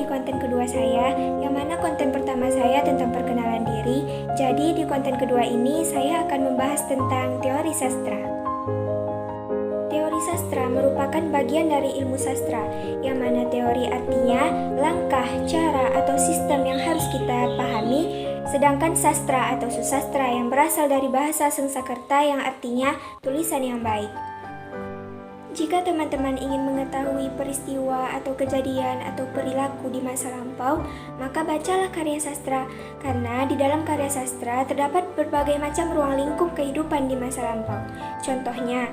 di konten kedua saya, yang mana konten pertama saya tentang perkenalan diri. Jadi di konten kedua ini saya akan membahas tentang teori sastra. Teori sastra merupakan bagian dari ilmu sastra, yang mana teori artinya langkah, cara, atau sistem yang harus kita pahami, sedangkan sastra atau susastra yang berasal dari bahasa Sengsakerta yang artinya tulisan yang baik. Jika teman-teman ingin mengetahui peristiwa atau kejadian atau perilaku di masa lampau, maka bacalah karya sastra, karena di dalam karya sastra terdapat berbagai macam ruang lingkup kehidupan di masa lampau. Contohnya,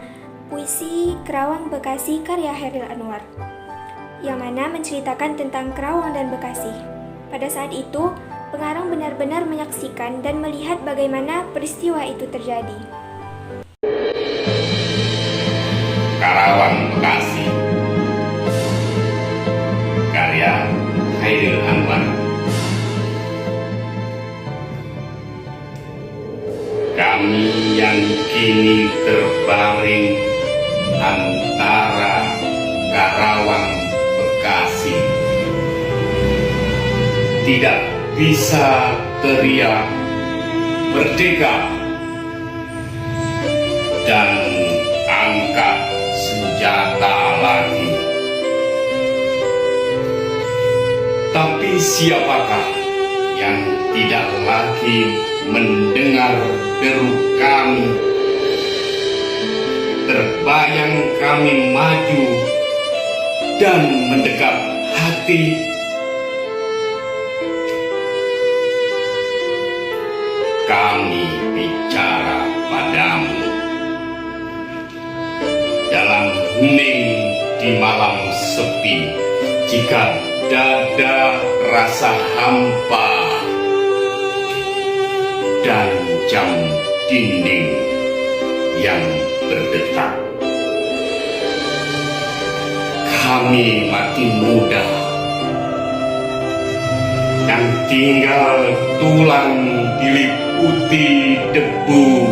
puisi Kerawang Bekasi karya Chairil Anwar, yang mana menceritakan tentang Kerawang dan Bekasi. Pada saat itu, pengarang benar-benar menyaksikan dan melihat bagaimana peristiwa itu terjadi. Kerawang Bekasi karya Chairil Anwar. Kami yang kini terbaring antara Kerawang Bekasi tidak bisa teriak merdeka dan angkat senjata lagi. Tapi siapakah yang tidak lagi mendengar deru kami? Terbayang kami maju dan mendekap hati. Kami bicara padamu dalam hening di malam sepi, jika dada rasa hampa dan jam dinding yang berdetak. Kami makin muda yang tinggal tulang diliputi debu.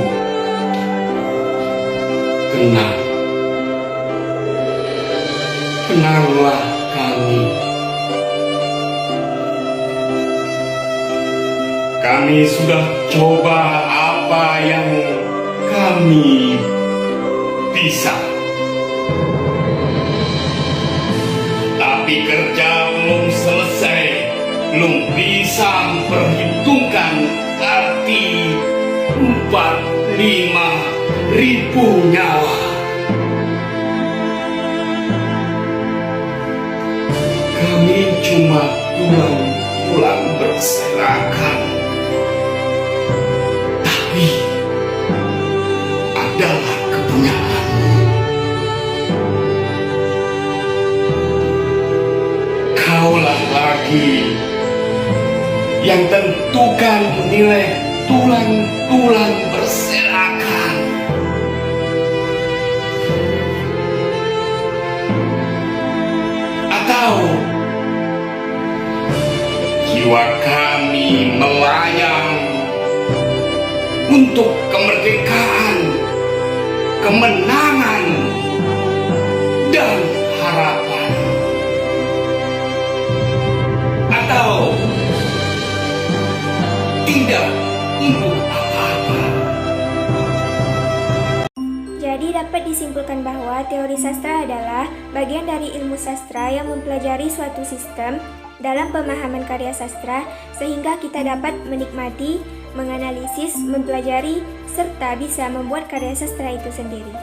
Kenallah kami. Kami sudah coba apa yang kami bisa, tapi kerja belum selesai, belum bisa memperhitungkan arti 45.000 nyawa. Kami cuma tulang berserakan, tapi adalah kepunyaanmu. Kaulah lagi yang tentukan nilai tulang-tulang berserakan. Atau jiwa kami melayang untuk kemerdekaan, kemenangan, dan harapan. Atau tidak untuk apa-apa. Jadi dapat disimpulkan bahwa teori sastra adalah bagian dari ilmu sastra yang mempelajari suatu sistem dalam pemahaman karya sastra, sehingga kita dapat menikmati, menganalisis, mempelajari, serta bisa membuat karya sastra itu sendiri.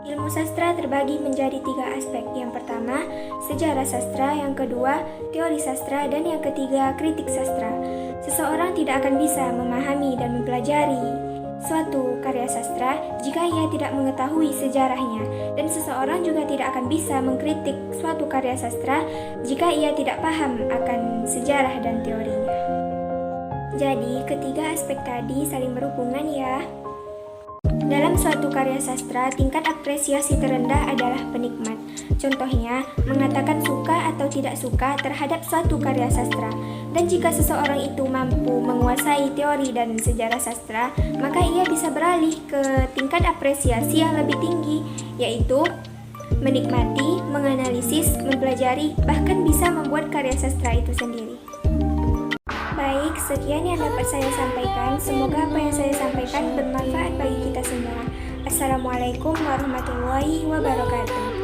Ilmu sastra terbagi menjadi 3 aspek. Yang pertama, sejarah sastra, yang kedua, teori sastra, dan yang ketiga, kritik sastra. Seseorang tidak akan bisa memahami dan mempelajari suatu karya sastra jika ia tidak mengetahui sejarahnya, dan seseorang juga tidak akan bisa mengkritik suatu karya sastra jika ia tidak paham akan sejarah dan teorinya. Jadi, ketiga aspek tadi saling berhubungan ya. Dalam suatu karya sastra, tingkat apresiasi terendah adalah penikmat. Contohnya, mengatakan suka atau tidak suka terhadap suatu karya sastra. Dan jika seseorang itu mampu menguasai teori dan sejarah sastra, maka ia bisa beralih ke tingkat apresiasi yang lebih tinggi, yaitu menikmati, menganalisis, mempelajari, bahkan bisa membuat karya sastra itu sendiri. Baik, sekian yang dapat saya sampaikan. Semoga apa yang saya sampaikan bermanfaat bagi kita semua. Assalamualaikum warahmatullahi wabarakatuh.